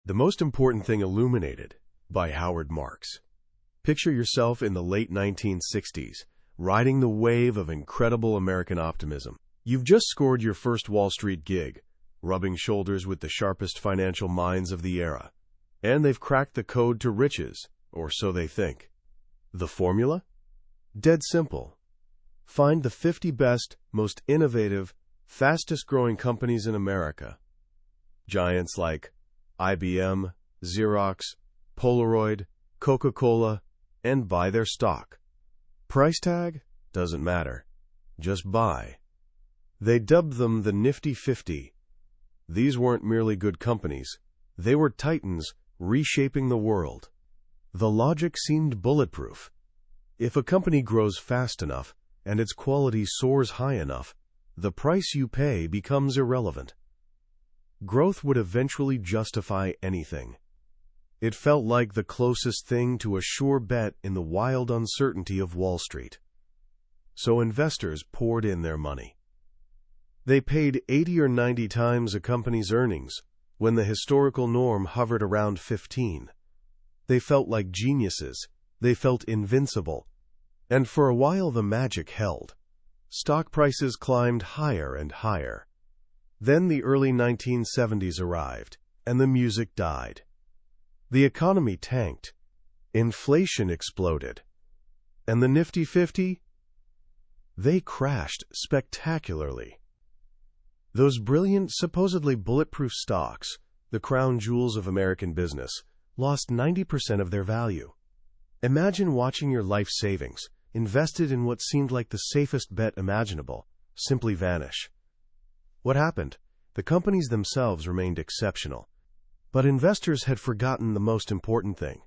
The Most Important Thing Illuminated by Howard Marks. Picture yourself in the late 1960s, riding the wave of incredible American optimism. You've just scored your first Wall Street gig, rubbing shoulders with the sharpest financial minds of the era. And they've cracked the code to riches, or so they think. The formula? Dead simple. Find the 50 best, most innovative, fastest-growing companies in America. Giants like IBM, Xerox, Polaroid, Coca-Cola, and buy their stock. Price tag? Doesn't matter. Just buy. They dubbed them the Nifty 50. These weren't merely good companies. They were titans reshaping the world. The logic seemed bulletproof. If a company grows fast enough and its quality soars high enough, the price you pay becomes irrelevant. Growth would eventually justify anything. It felt like the closest thing to a sure bet in the wild uncertainty of Wall Street. So investors poured in their money. They paid 80 or 90 times a company's earnings when the historical norm hovered around 15. They felt like geniuses. They felt invincible. And for a while the magic held. Stock prices climbed higher and higher. Then the early 1970s arrived, and the music died. The economy tanked. Inflation exploded. And the Nifty 50? They crashed spectacularly. Those brilliant, supposedly bulletproof stocks, the crown jewels of American business, lost 90% of their value. Imagine watching your life savings, invested in what seemed like the safest bet imaginable, simply vanish. What happened? The companies themselves remained exceptional. But investors had forgotten the most important thing.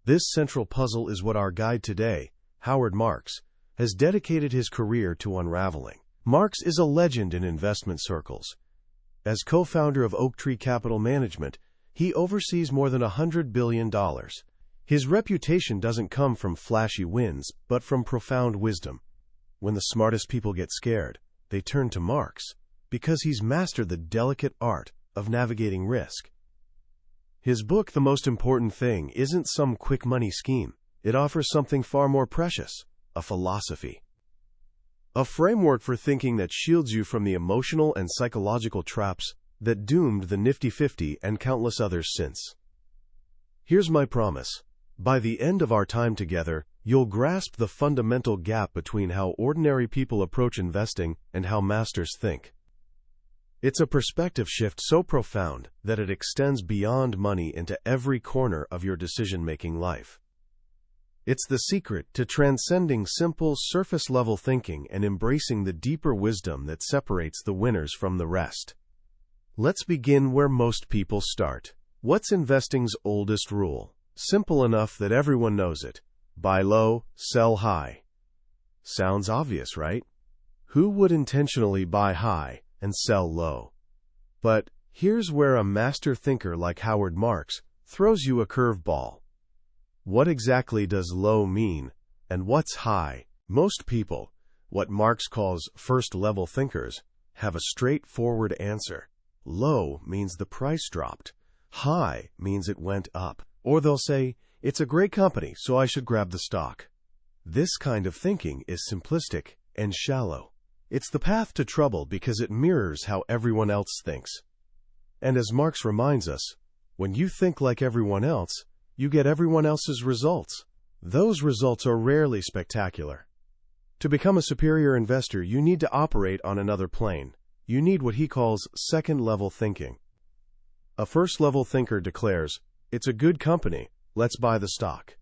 This central puzzle is what our guide today, Howard Marks, has dedicated his career to unraveling. Marks is a legend in investment circles. As co-founder of Oaktree Capital Management, he oversees more than $100 billion. His reputation doesn't come from flashy wins, but from profound wisdom. When the smartest people get scared, they turn to Marks, because he's mastered the delicate art of navigating risk. His book, The Most Important Thing, isn't some quick money scheme. It offers something far more precious, a philosophy. A framework for thinking that shields you from the emotional and psychological traps that doomed the Nifty 50 and countless others since. Here's my promise. By the end of our time together, you'll grasp the fundamental gap between how ordinary people approach investing and how masters think. It's a perspective shift so profound that it extends beyond money into every corner of your decision-making life. It's the secret to transcending simple, surface-level thinking and embracing the deeper wisdom that separates the winners from the rest. Let's begin where most people start. What's investing's oldest rule? Simple enough that everyone knows it. Buy low, sell high. Sounds obvious, right? Who would intentionally buy high and sell low? But here's where a master thinker like Howard Marks throws you a curveball. What exactly does low mean, and what's high? Most people, what Marks calls first-level thinkers, have a straightforward answer. Low means the price dropped. High means it went up. Or they'll say, it's a great company, so I should grab the stock. This kind of thinking is simplistic and shallow. It's the path to trouble because it mirrors how everyone else thinks. And as Marx reminds us, when you think like everyone else, you get everyone else's results. Those results are rarely spectacular. To become a superior investor, you need to operate on another plane. You need what he calls second-level thinking. A first-level thinker declares, it's a good company, let's buy the stock.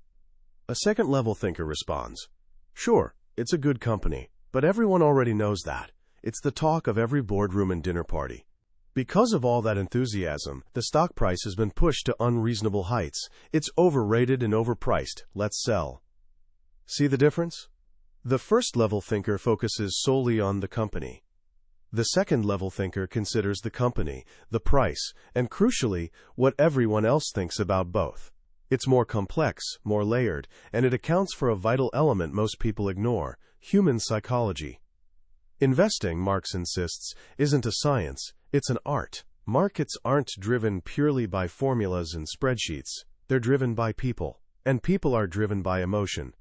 A second-level thinker responds, sure, it's a good company, but everyone already knows that. It's the talk of every boardroom and dinner party. Because of all that enthusiasm, the stock price has been pushed to unreasonable heights. It's overrated and overpriced. Let's sell. See the difference? The first-level thinker focuses solely on the company. The second-level thinker considers the company, the price, and crucially, what everyone else thinks about both. It's more complex, more layered, and it accounts for a vital element most people ignore: human psychology. Investing, Marx insists, isn't a science, it's an art. Markets aren't driven purely by formulas and spreadsheets. They're driven by people, and people are driven by emotion.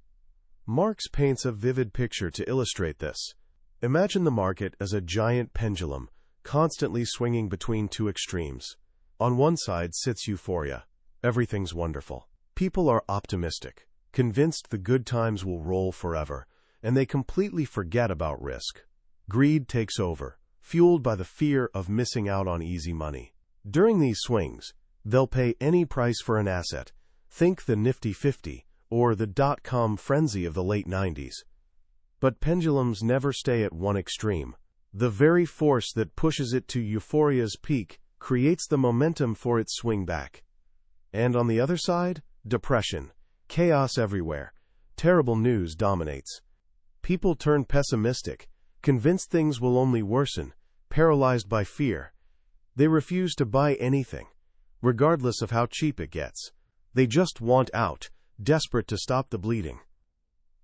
Marx paints a vivid picture to illustrate this. Imagine the market as a giant pendulum, constantly swinging between two extremes. On one side sits euphoria. Everything's wonderful. People are optimistic, convinced the good times will roll forever, and they completely forget about risk. Greed takes over, fueled by the fear of missing out on easy money. During these swings, they'll pay any price for an asset. Think the Nifty 50 or the dot-com frenzy of the late 90s. But pendulums never stay at one extreme. The very force that pushes it to euphoria's peak creates the momentum for its swing back. And on the other side, depression, chaos everywhere. Terrible news dominates. People turn pessimistic, convinced things will only worsen, paralyzed by fear. They refuse to buy anything, regardless of how cheap it gets. They just want out, desperate to stop the bleeding.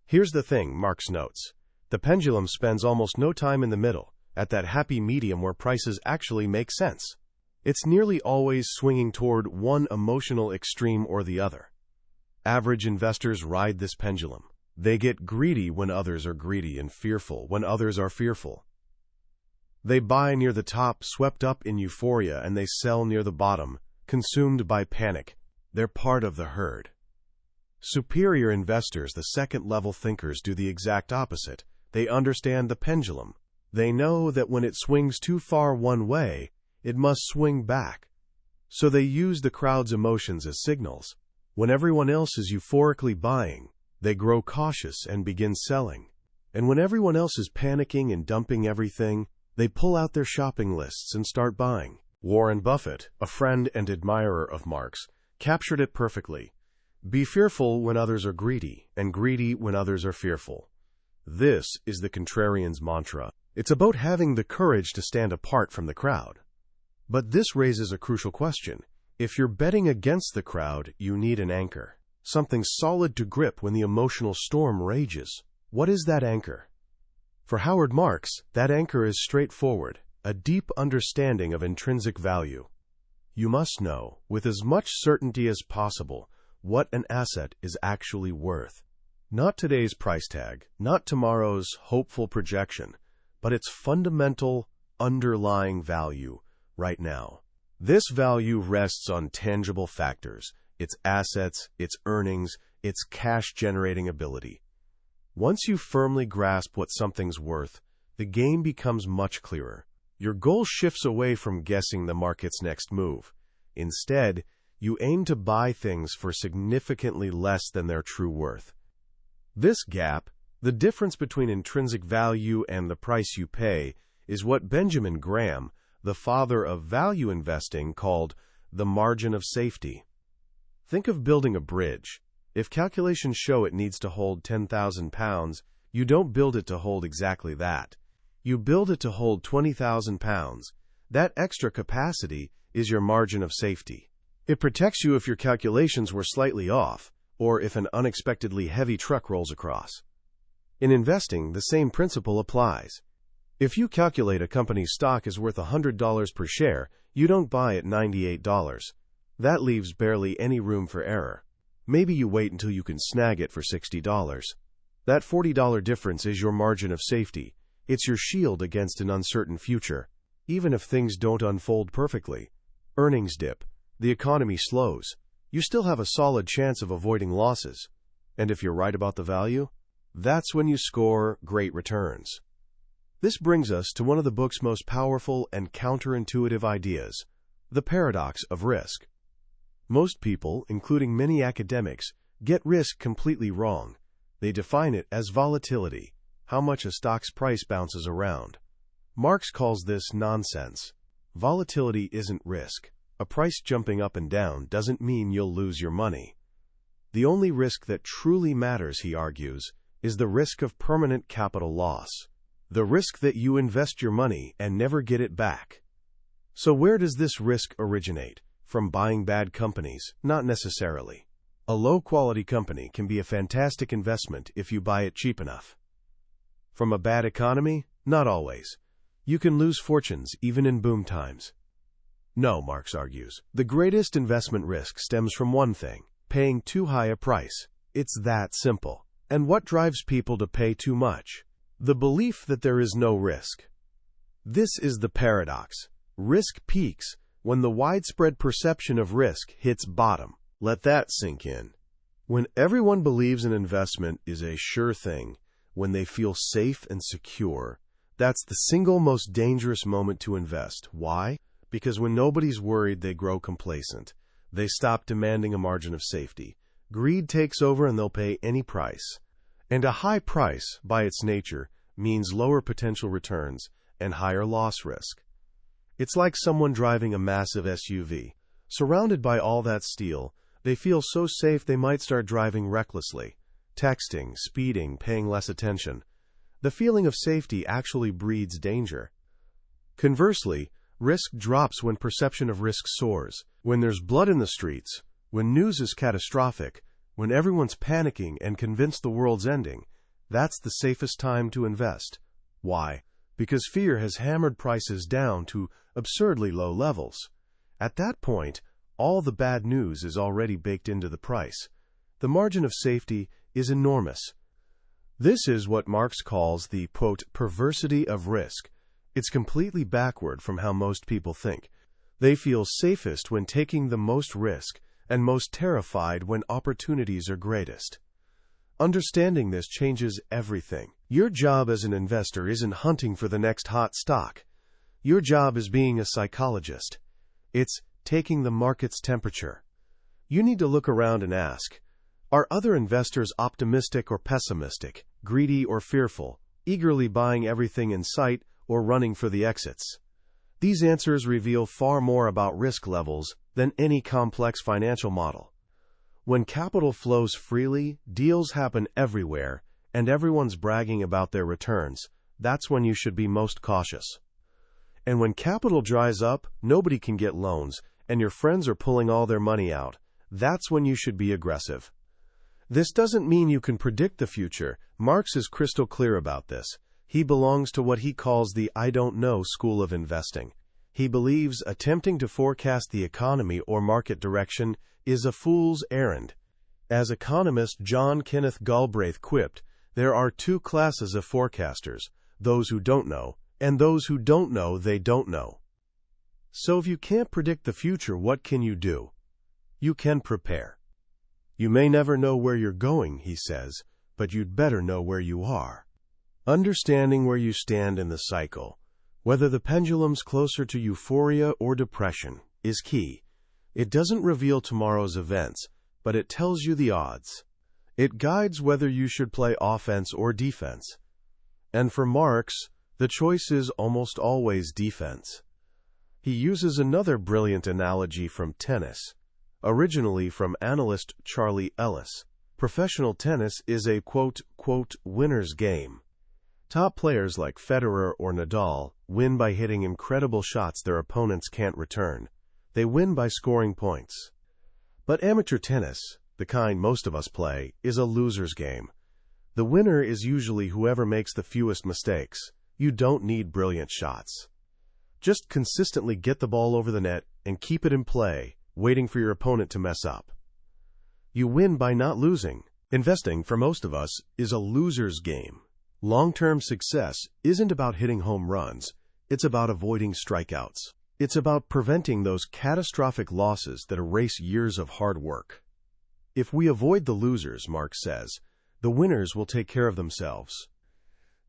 Here's the thing, Marx notes. The pendulum spends almost no time in the middle, at that happy medium where prices actually make sense. It's nearly always swinging toward one emotional extreme or the other. Average investors ride this pendulum. They get greedy when others are greedy and fearful when others are fearful. They buy near the top, swept up in euphoria, and they sell near the bottom, consumed by panic. They're part of the herd. Superior investors, the second-level thinkers, do the exact opposite. They understand the pendulum. They know that when it swings too far one way, it must swing back. So they use the crowd's emotions as signals. When everyone else is euphorically buying, they grow cautious and begin selling. And when everyone else is panicking and dumping everything, they pull out their shopping lists and start buying. Warren Buffett, a friend and admirer of Marx, captured it perfectly. Be fearful when others are greedy, and greedy when others are fearful. This is the Contrarian's mantra. It's about having the courage to stand apart from the crowd. But this raises a crucial question. If you're betting against the crowd, you need an anchor. Something solid to grip when the emotional storm rages. What is that anchor? For Howard Marks, that anchor is straightforward, a deep understanding of intrinsic value. You must know, with as much certainty as possible, what an asset is actually worth. Not today's price tag, not tomorrow's hopeful projection, but its fundamental, underlying value right now. This value rests on tangible factors, its assets, its earnings, its cash-generating ability. Once you firmly grasp what something's worth, the game becomes much clearer. Your goal shifts away from guessing the market's next move. Instead, you aim to buy things for significantly less than their true worth. This gap, the difference between intrinsic value and the price you pay, is what Benjamin Graham, the father of value investing, called the margin of safety. Think of building a bridge. If calculations show it needs to hold 10,000 pounds, you don't build it to hold exactly that. You build it to hold 20,000 pounds. That extra capacity is your margin of safety. It protects you if your calculations were slightly off, or if an unexpectedly heavy truck rolls across. In investing, the same principle applies. If you calculate a company's stock is worth $100 per share, you don't buy at $98. That leaves barely any room for error. Maybe you wait until you can snag it for $60. That $40 difference is your margin of safety. It's your shield against an uncertain future. Even if things don't unfold perfectly, earnings dip, the economy slows, you still have a solid chance of avoiding losses. And if you're right about the value, that's when you score great returns. This brings us to one of the book's most powerful and counterintuitive ideas, the paradox of risk. Most people, including many academics, get risk completely wrong. They define it as volatility, how much a stock's price bounces around. Marx calls this nonsense. Volatility isn't risk. A price jumping up and down doesn't mean you'll lose your money. The only risk that truly matters, he argues, is the risk of permanent capital loss. The risk that you invest your money and never get it back. So where does this risk originate? From buying bad companies? Not necessarily. A low-quality company can be a fantastic investment if you buy it cheap enough. From a bad economy? Not always. You can lose fortunes even in boom times. No, Marx argues. The greatest investment risk stems from one thing: paying too high a price. It's that simple. And what drives people to pay too much? The belief that there is no risk. This is the paradox. Risk peaks when the widespread perception of risk hits bottom. Let that sink in. When everyone believes an investment is a sure thing, when they feel safe and secure, that's the single most dangerous moment to invest. Why? Because when nobody's worried, they grow complacent. They stop demanding a margin of safety. Greed takes over and they'll pay any price. And a high price, by its nature, means lower potential returns and higher loss risk. It's like someone driving a massive SUV. Surrounded by all that steel, they feel so safe they might start driving recklessly, texting, speeding, paying less attention. The feeling of safety actually breeds danger. Conversely, risk drops when perception of risk soars, when there's blood in the streets, when news is catastrophic, when everyone's panicking and convinced the world's ending. That's the safest time to invest. Why? Because fear has hammered prices down to absurdly low levels. At that point, all the bad news is already baked into the price. The margin of safety is enormous. This is what Marx calls the, quote, perversity of risk. It's completely backward from how most people think. They feel safest when taking the most risk and most terrified when opportunities are greatest. Understanding this changes everything. Your job as an investor isn't hunting for the next hot stock. Your job is being a psychologist. It's taking the market's temperature. You need to look around and ask, are other investors optimistic or pessimistic, greedy or fearful, eagerly buying everything in sight or running for the exits? These answers reveal far more about risk levels than any complex financial model. When capital flows freely, deals happen everywhere, and everyone's bragging about their returns, that's when you should be most cautious. And when capital dries up, nobody can get loans, and your friends are pulling all their money out, that's when you should be aggressive. This doesn't mean you can predict the future. Marx is crystal clear about this. He belongs to what he calls the I don't know school of investing. He believes attempting to forecast the economy or market direction is a fool's errand. As economist John Kenneth Galbraith quipped, there are two classes of forecasters, those who don't know, and those who don't know they don't know. So if you can't predict the future, what can you do? You can prepare. You may never know where you're going, he says, but you'd better know where you are. Understanding where you stand in the cycle, whether the pendulum's closer to euphoria or depression, is key. It doesn't reveal tomorrow's events, but it tells you the odds. It guides whether you should play offense or defense. And for Marx, the choice is almost always defense. He uses another brilliant analogy from tennis, originally from analyst Charlie Ellis. Professional tennis is a quote, winner's game. Top players like Federer or Nadal win by hitting incredible shots their opponents can't return. They win by scoring points. But amateur tennis, the kind most of us play, is a loser's game. The winner is usually whoever makes the fewest mistakes. You don't need brilliant shots. Just consistently get the ball over the net and keep it in play, waiting for your opponent to mess up. You win by not losing. Investing, for most of us, is a loser's game. Long-term success isn't about hitting home runs. It's about avoiding strikeouts. It's about preventing those catastrophic losses that erase years of hard work. If we avoid the losers, Marx says, the winners will take care of themselves.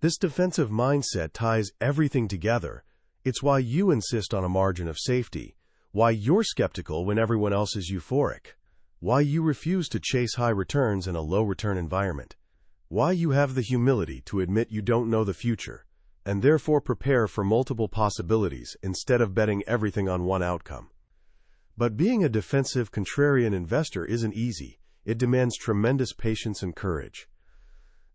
This defensive mindset ties everything together. It's why you insist on a margin of safety, why you're skeptical when everyone else is euphoric, why you refuse to chase high returns in a low-return environment, why you have the humility to admit you don't know the future, and therefore prepare for multiple possibilities instead of betting everything on one outcome. But being a defensive, contrarian investor isn't easy. It demands tremendous patience and courage.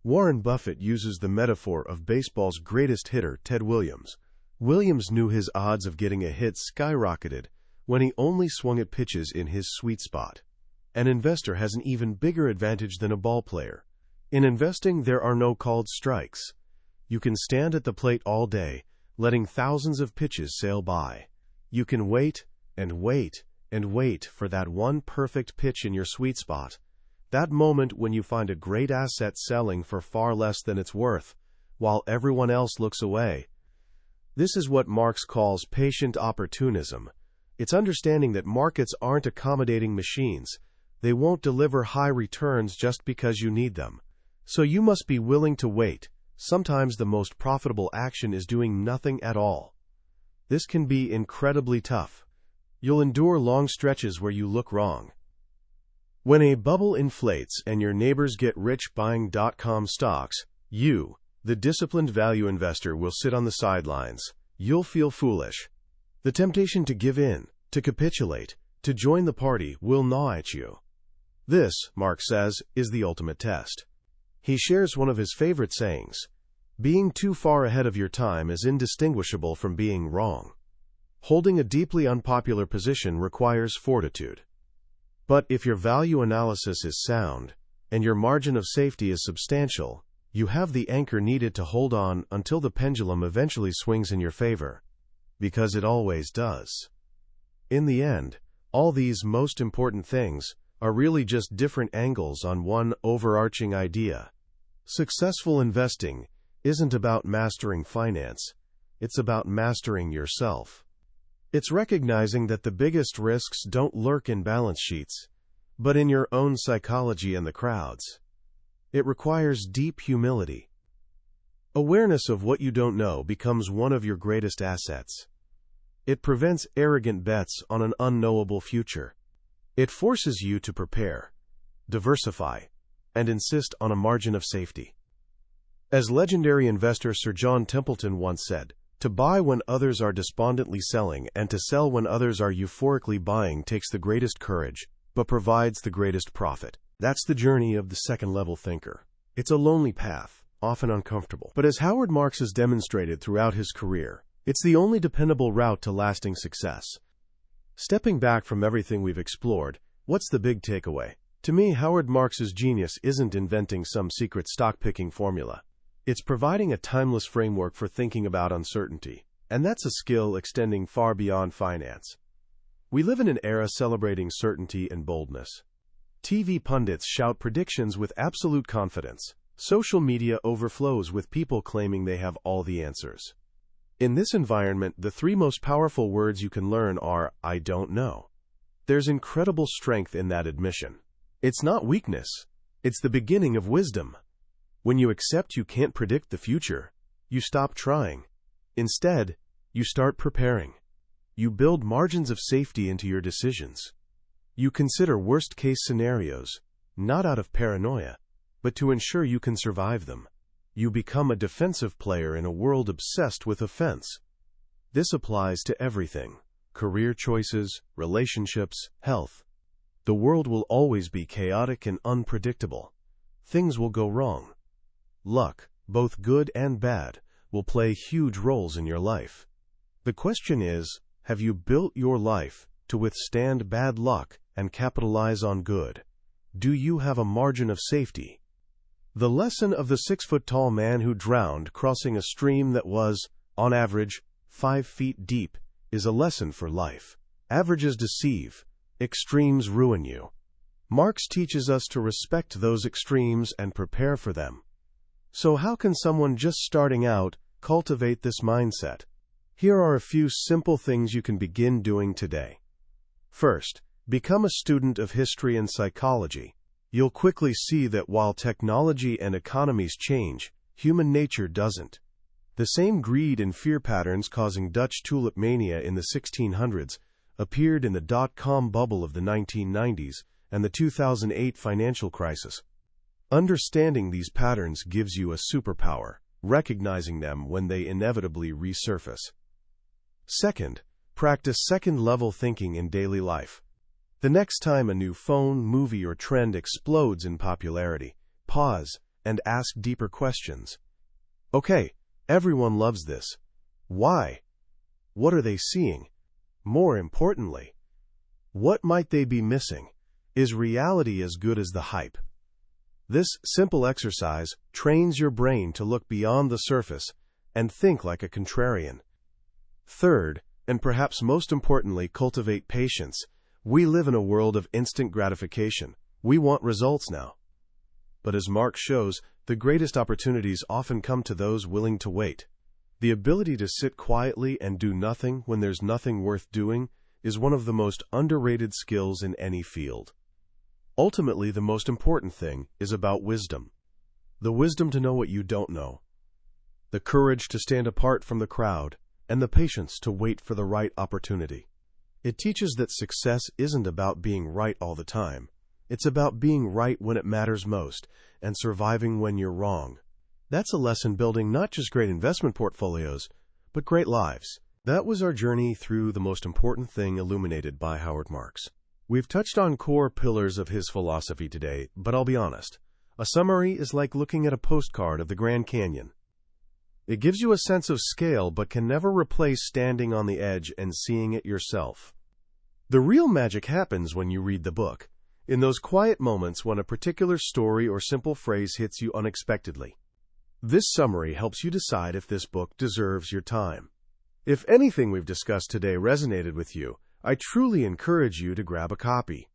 Warren Buffett uses the metaphor of baseball's greatest hitter, Ted Williams. Williams knew his odds of getting a hit skyrocketed when he only swung at pitches in his sweet spot. An investor has an even bigger advantage than a ball player. In investing, there are no called strikes. You can stand at the plate all day, letting thousands of pitches sail by. You can wait, and wait for that one perfect pitch in your sweet spot. That moment when you find a great asset selling for far less than it's worth, while everyone else looks away. This is what Marx calls patient opportunism. It's understanding that markets aren't accommodating machines. They won't deliver high returns just because you need them. So you must be willing to wait. Sometimes the most profitable action is doing nothing at all. This can be incredibly tough. You'll endure long stretches where you look wrong. When a bubble inflates and your neighbors get rich buying .com stocks, you, the disciplined value investor, will sit on the sidelines. You'll feel foolish. The temptation to give in, to capitulate, to join the party will gnaw at you. This, Marx says, is the ultimate test. He shares one of his favorite sayings: being too far ahead of your time is indistinguishable from being wrong. Holding a deeply unpopular position requires fortitude. But if your value analysis is sound, and your margin of safety is substantial, you have the anchor needed to hold on until the pendulum eventually swings in your favor. Because it always does. In the end, all these most important things are really just different angles on one overarching idea. Successful investing isn't about mastering finance. It's about mastering yourself. It's recognizing that the biggest risks don't lurk in balance sheets, but in your own psychology and the crowd's. It requires deep humility. Awareness of what you don't know becomes one of your greatest assets. It prevents arrogant bets on an unknowable future. It forces you to prepare, diversify, and insist on a margin of safety. As legendary investor Sir John Templeton once said, "To buy when others are despondently selling and to sell when others are euphorically buying takes the greatest courage, but provides the greatest profit." That's the journey of the second-level thinker. It's a lonely path, often uncomfortable. But as Howard Marks has demonstrated throughout his career, it's the only dependable route to lasting success. Stepping back from everything we've explored, what's the big takeaway? To me, Howard Marks's genius isn't inventing some secret stock-picking formula. It's providing a timeless framework for thinking about uncertainty, and that's a skill extending far beyond finance. We live in an era celebrating certainty and boldness. TV pundits shout predictions with absolute confidence. Social media overflows with people claiming they have all the answers. In this environment, the three most powerful words you can learn are, "I don't know." There's incredible strength in that admission. It's not weakness. It's the beginning of wisdom. When you accept you can't predict the future, you stop trying. Instead, you start preparing. You build margins of safety into your decisions. You consider worst-case scenarios, not out of paranoia, but to ensure you can survive them. You become a defensive player in a world obsessed with offense. This applies to everything: career choices, relationships, health. The world will always be chaotic and unpredictable. Things will go wrong. Luck, both good and bad, will play huge roles in your life. The question is, have you built your life to withstand bad luck and capitalize on good? Do you have a margin of safety? The lesson of the 6-foot-tall man who drowned crossing a stream that was, on average, 5 feet deep is a lesson for life. Averages deceive. Extremes ruin you. Marx teaches us to respect those extremes and prepare for them. So how can someone just starting out cultivate this mindset? Here are a few simple things you can begin doing today. First, become a student of history and psychology. You'll quickly see that while technology and economies change, human nature doesn't. The same greed and fear patterns causing Dutch tulip mania in the 1600s appeared in the dot-com bubble of the 1990s and the 2008 financial crisis. Understanding these patterns gives you a superpower, recognizing them when they inevitably resurface. Second, practice second-level thinking in daily life. The next time a new phone, movie, or trend explodes in popularity, pause and ask deeper questions. Okay, everyone loves this. Why? What are they seeing? More importantly, what might they be missing? Is reality as good as the hype? This simple exercise trains your brain to look beyond the surface and think like a contrarian. Third, and perhaps most importantly, cultivate patience. We live in a world of instant gratification. We want results now. But as Marx shows, the greatest opportunities often come to those willing to wait. The ability to sit quietly and do nothing when there's nothing worth doing is one of the most underrated skills in any field. Ultimately, the most important thing is about wisdom. The wisdom to know what you don't know, the courage to stand apart from the crowd, and the patience to wait for the right opportunity. It teaches that success isn't about being right all the time. It's about being right when it matters most and surviving when you're wrong. That's a lesson building not just great investment portfolios, but great lives. That was our journey through the most important thing illuminated by Howard Marks. We've touched on core pillars of his philosophy today, but I'll be honest. A summary is like looking at a postcard of the Grand Canyon. It gives you a sense of scale, but can never replace standing on the edge and seeing it yourself. The real magic happens when you read the book, in those quiet moments when a particular story or simple phrase hits you unexpectedly. This summary helps you decide if this book deserves your time. If anything we've discussed today resonated with you, I truly encourage you to grab a copy.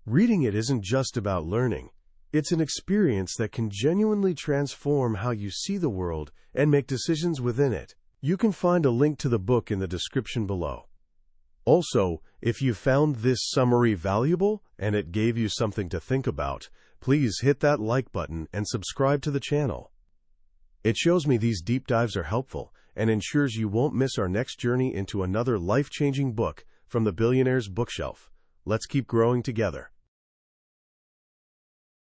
Reading it isn't just about learning. It's an experience that can genuinely transform how you see the world and make decisions within it. You can find a link to the book in the description below. Also, if you found this summary valuable and it gave you something to think about, please hit that like button and subscribe to the channel. It shows me these deep dives are helpful and ensures you won't miss our next journey into another life-changing book from the billionaire's bookshelf. Let's keep growing together.